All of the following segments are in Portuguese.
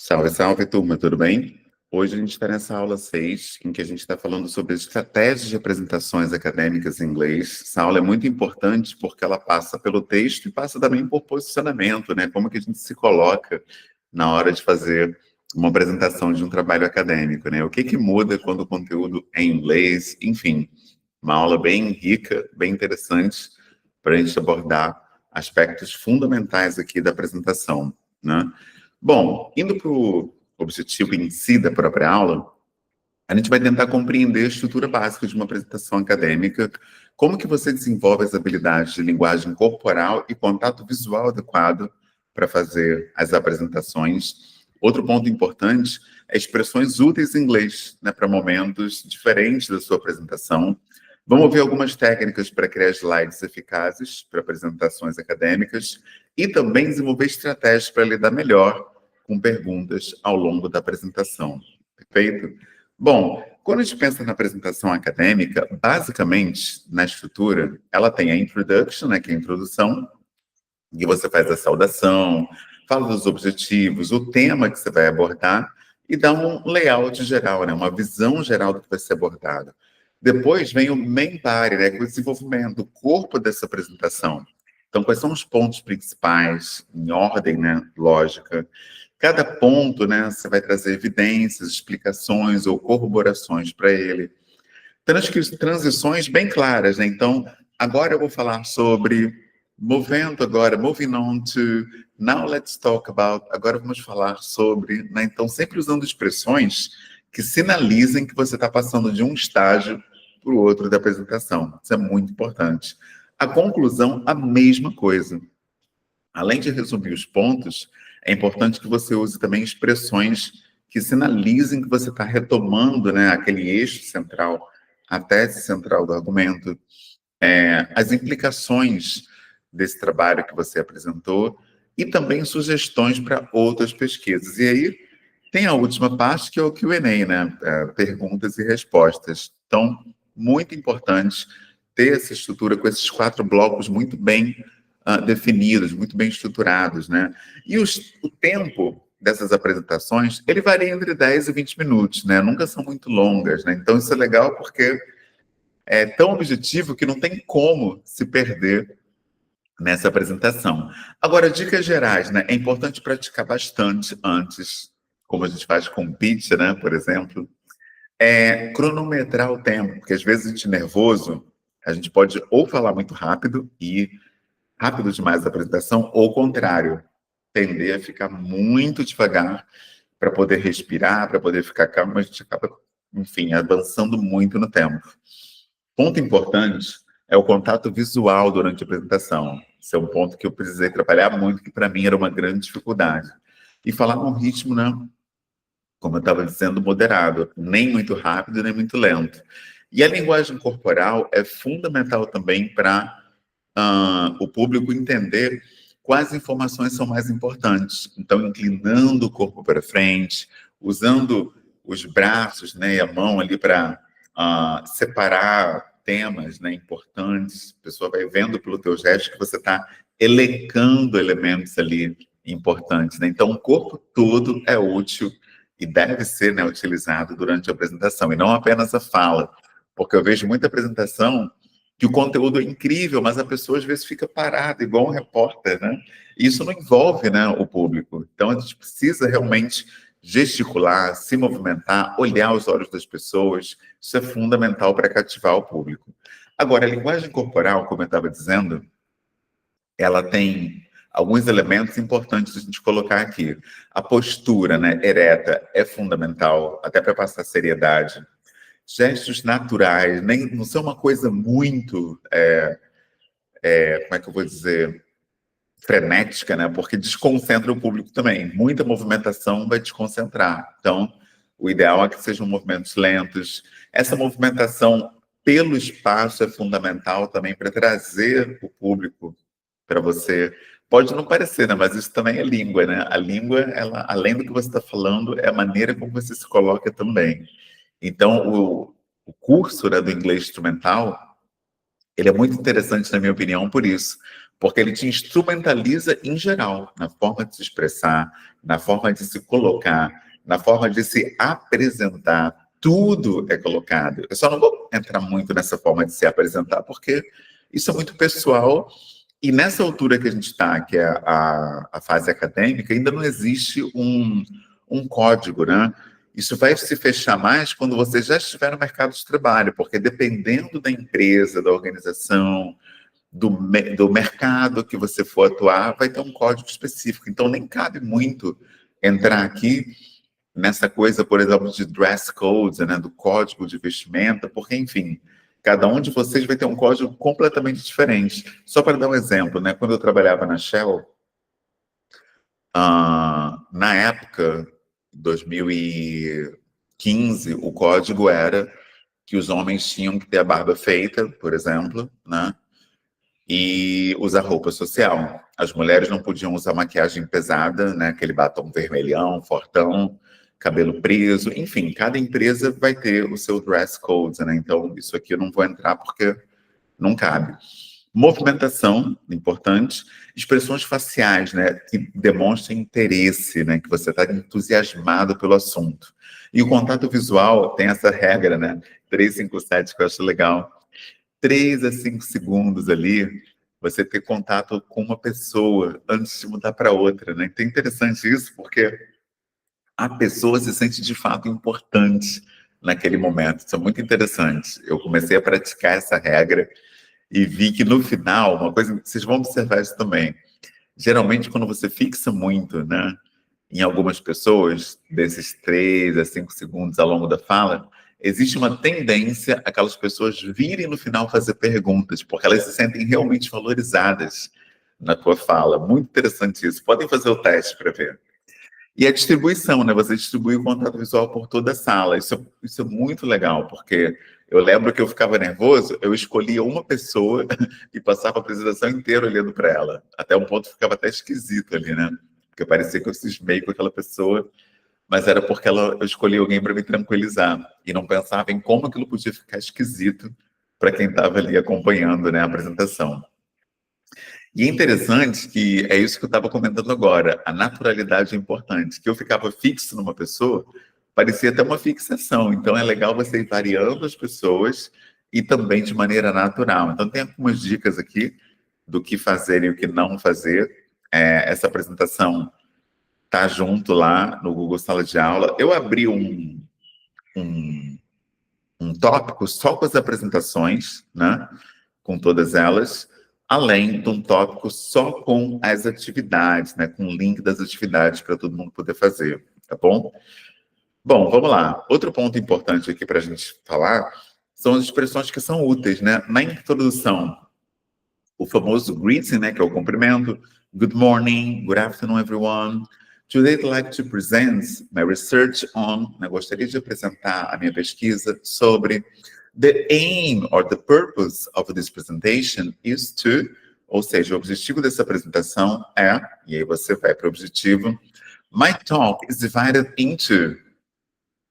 Salve, salve, turma, tudo bem? Hoje a gente está nessa aula 6, em que a gente está falando sobre estratégias de apresentações acadêmicas em inglês. Essa aula é muito importante porque ela passa pelo texto e passa também por posicionamento, né? Como que a gente se coloca na hora de fazer uma apresentação de um trabalho acadêmico, né? O que que muda quando o conteúdo é em inglês? Enfim, uma aula bem rica, bem interessante para a gente abordar aspectos fundamentais aqui da apresentação, né? Bom, indo para o objetivo em si da própria aula, a gente vai tentar compreender a estrutura básica de uma apresentação acadêmica, como que você desenvolve as habilidades de linguagem corporal e contato visual adequado para fazer as apresentações. Outro ponto importante é expressões úteis em inglês, né, para momentos diferentes da sua apresentação. Vamos ver algumas técnicas para criar slides eficazes para apresentações acadêmicas e também desenvolver estratégias para lidar melhor com perguntas ao longo da apresentação. Perfeito? Bom, quando a gente pensa na apresentação acadêmica, basicamente, na estrutura, ela tem a introduction, né, que é a introdução, e você faz a saudação, fala dos objetivos, o tema que você vai abordar e dá um layout geral, né, uma visão geral do que vai ser abordado. Depois vem o main body, né, que é o desenvolvimento, o corpo dessa apresentação. Então, quais são os pontos principais, em ordem, né, lógica. Cada ponto, né, você vai trazer evidências, explicações ou corroborações para ele. Transições bem claras, né? Então, agora eu vou falar sobre movendo agora, moving on to now let's talk about, agora vamos falar sobre, né? Então, sempre usando expressões que sinalizem que você está passando de um estágio para o outro da apresentação. Isso é muito importante. A conclusão, a mesma coisa. Além de resumir os pontos, é importante que você use também expressões que sinalizem que você está retomando, né, aquele eixo central, a tese central do argumento, as implicações desse trabalho que você apresentou e também sugestões para outras pesquisas. E aí tem a última parte, que é o Q&A, né, perguntas e respostas. Então, muito importante ter essa estrutura com esses 4 blocos muito bem definidos, muito bem estruturados, né? E o tempo dessas apresentações, ele varia entre 10 e 20 minutos, né? Nunca são muito longas, né? Então, isso é legal porque é tão objetivo que não tem como se perder nessa apresentação. Agora, dicas gerais, né? É importante praticar bastante antes, como a gente faz com pitch, né? Por exemplo, cronometrar o tempo, porque às vezes a gente nervoso, a gente pode ou falar muito rápido e rápido demais a apresentação, ou o contrário, tender a ficar muito devagar para poder respirar, para poder ficar calmo, mas a gente acaba, enfim, avançando muito no tempo. Ponto importante é o contato visual durante a apresentação. Esse é um ponto que eu precisei trabalhar muito, que para mim era uma grande dificuldade. E falar num ritmo, né, como eu estava dizendo, moderado, nem muito rápido, nem muito lento. E a linguagem corporal é fundamental também para o público entender quais informações são mais importantes. Então, inclinando o corpo para frente, usando os braços, né, e a mão ali para separar temas, né, importantes. A pessoa vai vendo pelo teu gesto que você está elencando elementos ali importantes, né? Então, o corpo todo é útil e deve ser, né, utilizado durante a apresentação, e não apenas a fala. Porque eu vejo muita apresentação que o conteúdo é incrível, mas a pessoa às vezes fica parada, igual um repórter, né? E isso não envolve, né, o público. Então a gente precisa realmente gesticular, se movimentar, olhar os olhos das pessoas. Isso é fundamental para cativar o público. Agora, a linguagem corporal, como eu estava dizendo, ela tem alguns elementos importantes a gente colocar aqui. A postura, né, ereta é fundamental, até para passar seriedade. Gestos naturais, nem, não são uma coisa muito, como é que eu vou dizer, frenética, né? Porque desconcentra o público também. Muita movimentação vai desconcentrar. Então, o ideal é que sejam movimentos lentos. Essa movimentação pelo espaço é fundamental também para trazer o público para você. Pode não parecer, né? Mas isso também é língua, né? A língua, ela, além do que você está falando, é a maneira como você se coloca também. Então, o curso, né, do inglês instrumental, ele é muito interessante, na minha opinião, por isso. porque ele te instrumentaliza em geral, na forma de se expressar, na forma de se colocar, na forma de se apresentar. Tudo é colocado. Eu só não vou entrar muito nessa forma de se apresentar, porque isso é muito pessoal. E nessa altura que a gente está, que é a fase acadêmica, ainda não existe um código, né? Isso vai se fechar mais quando você já estiver no mercado de trabalho, porque dependendo da empresa, da organização, do mercado que você for atuar, vai ter um código específico. Então, nem cabe muito entrar aqui nessa coisa, por exemplo, de dress codes, né, do código de vestimenta, porque, enfim, cada um de vocês vai ter um código completamente diferente. Só para dar um exemplo, né, quando eu trabalhava na Shell, na época, 2015, o código era que os homens tinham que ter a barba feita, por exemplo, né, e usar roupa social. As mulheres não podiam usar maquiagem pesada, né, aquele batom vermelhão, fortão, cabelo preso, enfim, cada empresa vai ter o seu dress code, né? Então, isso aqui eu não vou entrar porque não cabe. Movimentação, importante. Expressões faciais, né, que demonstram interesse, né, que você está entusiasmado pelo assunto. E o contato visual tem essa regra, né, 357, que eu acho legal. 3 a 5 segundos ali, você ter contato com uma pessoa antes de mudar para outra, né? Então é interessante isso, porque a pessoa se sente de fato importante naquele momento. Isso é muito interessante. Eu comecei a praticar essa regra e vi que no final, uma coisa, vocês vão observar isso também. Geralmente, quando você fixa muito, né, em algumas pessoas, desses 3 a 5 segundos ao longo da fala, existe uma tendência aquelas pessoas virem no final fazer perguntas, porque elas se sentem realmente valorizadas na tua fala. Muito interessante isso. Podem fazer o teste para ver. E a distribuição, né? Você distribui o contato visual por toda a sala. Isso é muito legal, porque eu lembro que eu ficava nervoso, eu escolhia uma pessoa e passava a apresentação inteira olhando para ela. Até um ponto ficava até esquisito ali, né? Porque parecia que eu cismei com aquela pessoa, mas era porque eu escolhi alguém para me tranquilizar. E não pensava em como aquilo podia ficar esquisito para quem estava ali acompanhando, né, a apresentação. E é interessante que é isso que eu estava comentando agora, a naturalidade é importante, que eu ficava fixo numa pessoa, parecia até uma fixação, então é legal você ir variando as pessoas e também de maneira natural. Então tem algumas dicas aqui do que fazer e o que não fazer. Essa apresentação tá junto lá no Google Sala de Aula. Eu abri um, um tópico só com as apresentações, né? Com todas elas, além de um tópico só com as atividades, né, com o link das atividades para todo mundo poder fazer, tá bom? Bom, vamos lá. Outro ponto importante aqui para a gente falar são as expressões que são úteis, né? Na introdução, o famoso greeting, né, que é o cumprimento. Good morning, good afternoon, everyone. Today I'd like to present my research on, né, gostaria de apresentar a minha pesquisa sobre the aim or the purpose of this presentation is to, ou seja, o objetivo dessa apresentação é, e aí você vai para o objetivo, my talk is divided into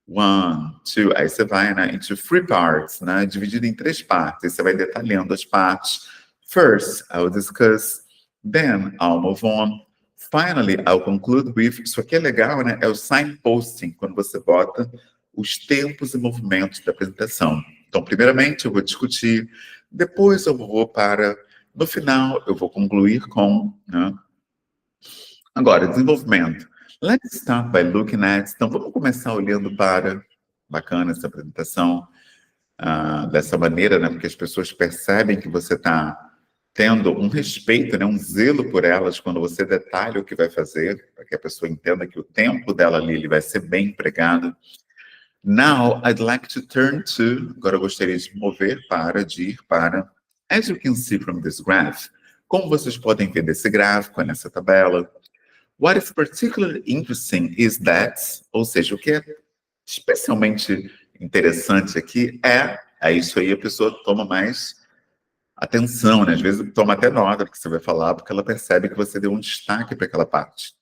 one, two, aí você vai, né, into three parts, né, dividido em 3 partes, aí você vai detalhando as partes. First, I'll discuss, then I'll move on, finally, I'll conclude with, isso aqui é legal, né, é o signposting, quando você bota os tempos e movimentos da apresentação. Então, primeiramente, eu vou discutir, depois eu vou para, no final, eu vou concluir com, né? Agora, desenvolvimento. Let's start by looking at, então vamos começar olhando para, bacana essa apresentação, dessa maneira, né? Porque as pessoas percebem que você está tendo um respeito, né? Um zelo por elas quando você detalha o que vai fazer, para que a pessoa entenda que o tempo dela ali ele vai ser bem empregado. Now, I'd like to turn to, agora eu gostaria de ir para, as you can see from this graph, como vocês podem ver desse gráfico, nessa tabela, what is particularly interesting is that, ou seja, o que é especialmente interessante aqui é isso aí a pessoa toma mais atenção, né? Às vezes toma até nota do que você vai falar, porque ela percebe que você deu um destaque para aquela parte.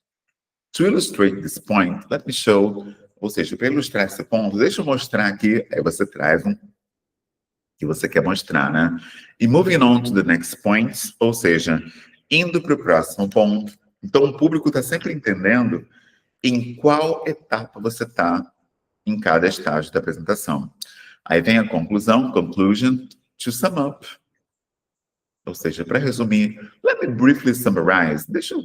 To illustrate this point, let me show, ou seja, para ilustrar esse ponto, deixa eu mostrar aqui, aí você traz um que você quer mostrar, né? E moving on to the next point, ou seja, Indo para o próximo ponto. Então, o público está sempre entendendo em qual etapa você está em cada estágio da apresentação. Aí vem a conclusão, conclusion, to sum up. Ou seja, para resumir, let me briefly summarize. Deixa eu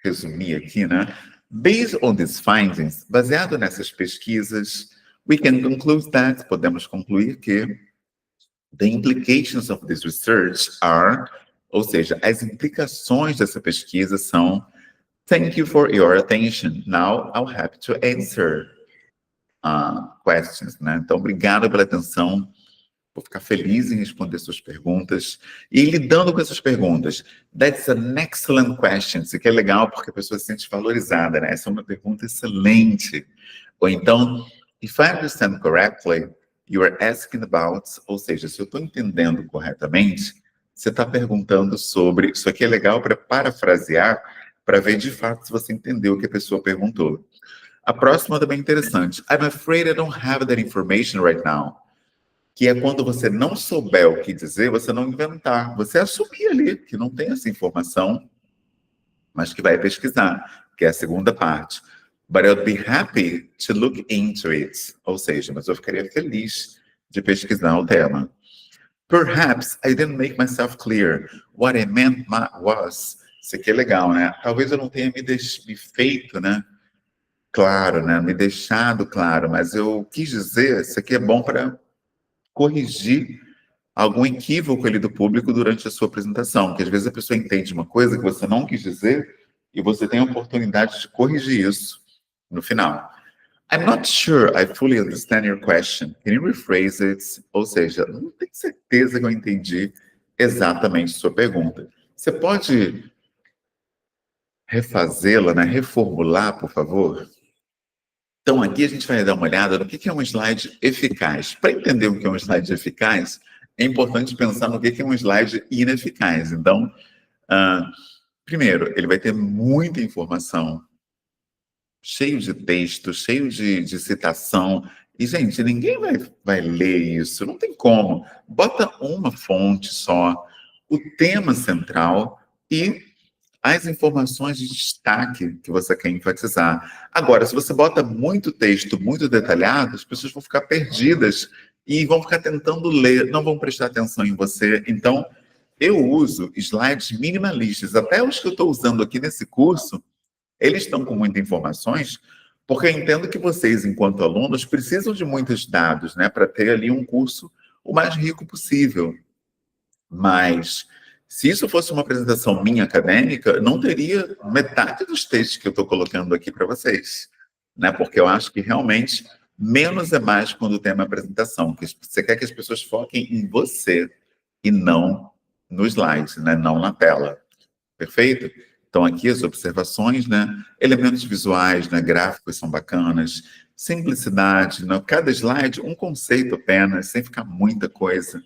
resumir aqui, né? Based on these findings, baseado nessas pesquisas, we can conclude that, podemos concluir que the implications of this research are, ou seja, as implicações dessa pesquisa são, thank you for your attention. Now I'll happy to answer questions, né? Então, obrigado pela atenção. Vou ficar feliz em responder suas perguntas. E lidando com essas perguntas, that's an excellent question. Isso aqui é legal porque a pessoa se sente valorizada, né? Essa é uma pergunta excelente. Ou então, if I understand correctly, you are asking about, ou seja, se eu estou entendendo corretamente, você está perguntando sobre, isso aqui é legal para parafrasear, para ver de fato se você entendeu o que a pessoa perguntou. A próxima também é interessante. I'm afraid I don't have that information right now. Que é quando você não souber o que dizer, você não inventar. Você assumir ali que não tem essa informação, mas que vai pesquisar, que é a segunda parte. But I'd be happy to look into it. Ou seja, mas eu ficaria feliz de pesquisar o tema. Perhaps I didn't make myself clear. What I meant was... Isso aqui é legal, né? Talvez eu não tenha me feito, né? Claro, né? Me deixado claro, mas eu quis dizer, isso aqui é bom para corrigir algum equívoco ali do público durante a sua apresentação, que às vezes a pessoa entende uma coisa que você não quis dizer e você tem a oportunidade de corrigir isso no final. I'm not sure I fully understand your question. Can you rephrase it? Ou seja, não tenho certeza que eu entendi exatamente sua pergunta. Você pode refazê-la, né? Reformular, por favor? Então, aqui a gente vai dar uma olhada no que é um slide eficaz. Para entender o que é um slide eficaz, é importante pensar no que é um slide ineficaz. Então, primeiro, ele vai ter muita informação, cheio de texto, cheio de citação. E, gente, ninguém vai ler isso, não tem como. Bota uma fonte só, o tema central e as informações de destaque que você quer enfatizar. Agora, se você bota muito texto, muito detalhado, as pessoas vão ficar perdidas e vão ficar tentando ler, não vão prestar atenção em você. Então, eu uso slides minimalistas. Até os que eu estou usando aqui nesse curso, eles estão com muitas informações, porque eu entendo que vocês, enquanto alunos, precisam de muitos dados, né, para ter ali um curso o mais rico possível. Mas, se isso fosse uma apresentação minha acadêmica, não teria metade dos textos que eu estou colocando aqui para vocês, né? Porque eu acho que realmente menos é mais quando o tema é apresentação, que você quer que as pessoas foquem em você e não no slide, né? Não na tela. Perfeito? Então, aqui as observações, né? Elementos visuais, né? Gráficos são bacanas, simplicidade, né? Cada slide, um conceito apenas, sem ficar muita coisa.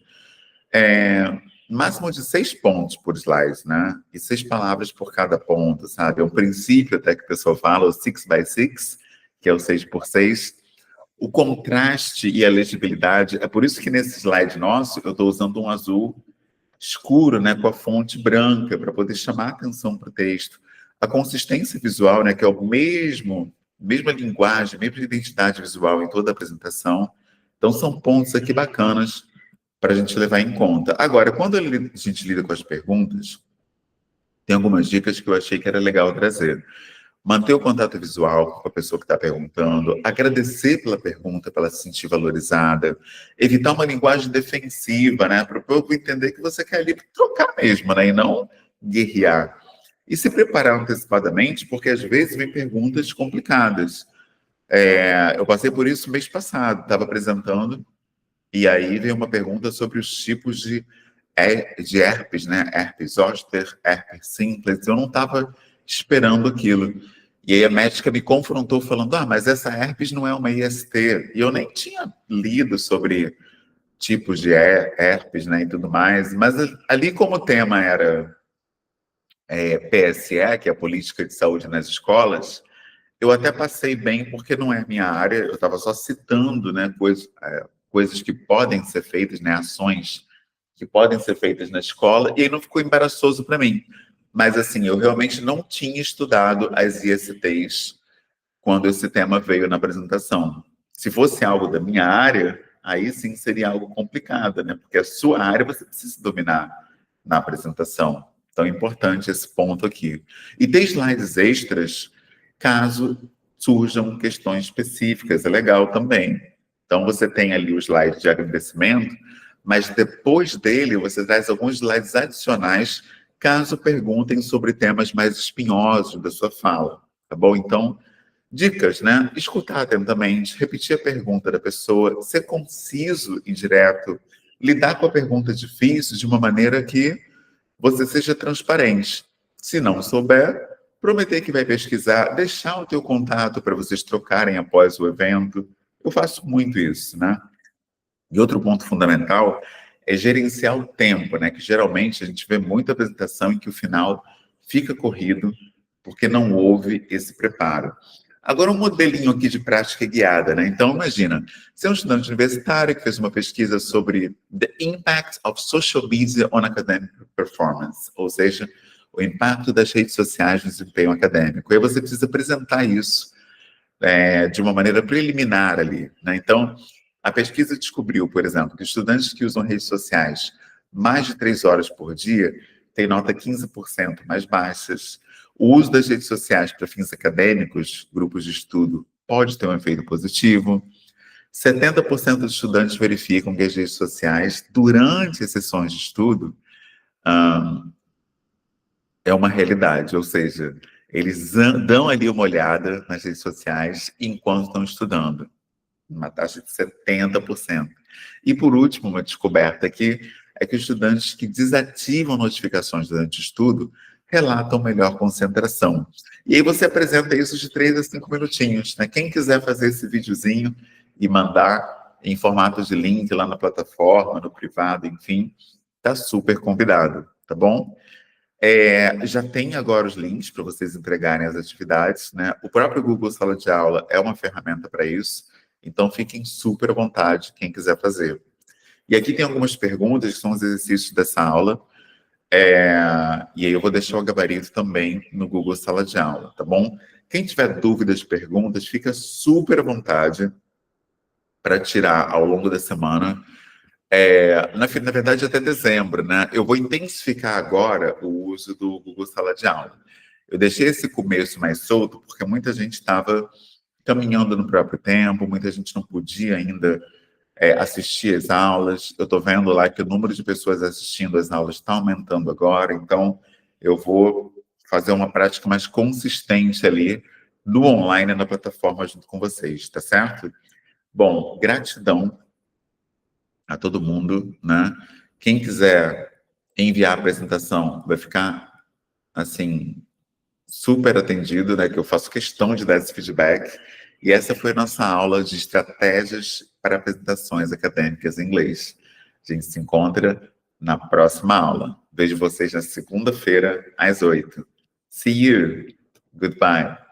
Máximo de 6 pontos por slide, né? E 6 palavras por cada ponto, sabe? É um princípio até que o pessoal fala, o 6x6, que é o 6 por 6. O contraste e a legibilidade, é por isso que nesse slide nosso eu estou usando um azul escuro, né? Com a fonte branca, para poder chamar a atenção para o texto. A consistência visual, né? Que é o mesma linguagem, mesma identidade visual em toda a apresentação. Então, são pontos aqui bacanas para a gente levar em conta. Agora, quando a gente lida com as perguntas, tem algumas dicas que eu achei que era legal trazer. Manter o contato visual com a pessoa que está perguntando, agradecer pela pergunta, para ela se sentir valorizada, evitar uma linguagem defensiva, né, para o povo entender que você quer ali trocar mesmo, né, e não guerrear. E se preparar antecipadamente, porque às vezes vem perguntas complicadas. Eu passei por isso mês passado, estava apresentando, e aí veio uma pergunta sobre os tipos de herpes, né? Herpes zoster, herpes simplex. Eu não estava esperando aquilo. E aí a médica me confrontou falando, mas essa herpes não é uma IST. E eu nem tinha lido sobre tipos de herpes, né, e tudo mais. Mas ali como o tema era PSE, que é a Política de Saúde nas Escolas, eu até passei bem, porque não é minha área. Eu estava só citando, né, coisas que podem ser feitas, né, ações que podem ser feitas na escola, e aí não ficou embaraçoso para mim. Mas, assim, eu realmente não tinha estudado as ISTs quando esse tema veio na apresentação. Se fosse algo da minha área, aí sim seria algo complicado, né? Porque a sua área você precisa dominar na apresentação. Então é importante esse ponto aqui. E tem slides extras, caso surjam questões específicas, é legal também. Então você tem ali o slide de agradecimento, mas depois dele você traz alguns slides adicionais, caso perguntem sobre temas mais espinhosos da sua fala, tá bom? Então, dicas, né? Escutar atentamente, repetir a pergunta da pessoa, ser conciso e direto, lidar com a pergunta difícil de uma maneira que você seja transparente. Se não souber, prometer que vai pesquisar, deixar o teu contato para vocês trocarem após o evento. Eu faço muito isso, né? E outro ponto fundamental é gerenciar o tempo, né? Que geralmente a gente vê muita apresentação em que o final fica corrido porque não houve esse preparo. Agora, um modelinho aqui de prática guiada, né? Então, imagina, você é um estudante universitário que fez uma pesquisa sobre the impact of social media on academic performance, ou seja, o impacto das redes sociais no desempenho acadêmico. E aí você precisa apresentar isso de uma maneira preliminar ali, né? Então, a pesquisa descobriu, por exemplo, que estudantes que usam redes sociais mais de 3 horas por dia têm nota 15% mais baixas. O uso das redes sociais para fins acadêmicos, grupos de estudo, pode ter um efeito positivo. 70% dos estudantes verificam que as redes sociais, durante as sessões de estudo, é uma realidade, ou seja, eles dão ali uma olhada nas redes sociais enquanto estão estudando, uma taxa de 70%. E, por último, uma descoberta aqui é que os estudantes que desativam notificações durante o estudo relatam melhor concentração. E aí você apresenta isso de 3 a 5 minutinhos, né? Quem quiser fazer esse videozinho e mandar em formato de link lá na plataforma, no privado, enfim, tá super convidado, tá bom? Já tem agora os links para vocês entregarem as atividades, né? O próprio Google Sala de Aula é uma ferramenta para isso, então fiquem super à vontade, quem quiser fazer. E aqui tem algumas perguntas que são os exercícios dessa aula, e aí eu vou deixar o gabarito também no Google Sala de Aula, tá bom? Quem tiver dúvidas, perguntas, fica super à vontade para tirar ao longo da semana. Na verdade, até dezembro, né? Eu vou intensificar agora o uso do Google Sala de Aula. Eu deixei esse começo mais solto porque muita gente estava caminhando no próprio tempo, muita gente não podia ainda assistir às aulas. Eu estou vendo lá que o número de pessoas assistindo às aulas está aumentando agora, então eu vou fazer uma prática mais consistente ali no online, na plataforma, junto com vocês, tá certo? Bom, gratidão a todo mundo, né? Quem quiser enviar a apresentação vai ficar, assim, super atendido, né? Que eu faço questão de dar esse feedback. E essa foi a nossa aula de estratégias para apresentações acadêmicas em inglês. A gente se encontra na próxima aula. Vejo vocês na segunda-feira, às 8. See you. Goodbye.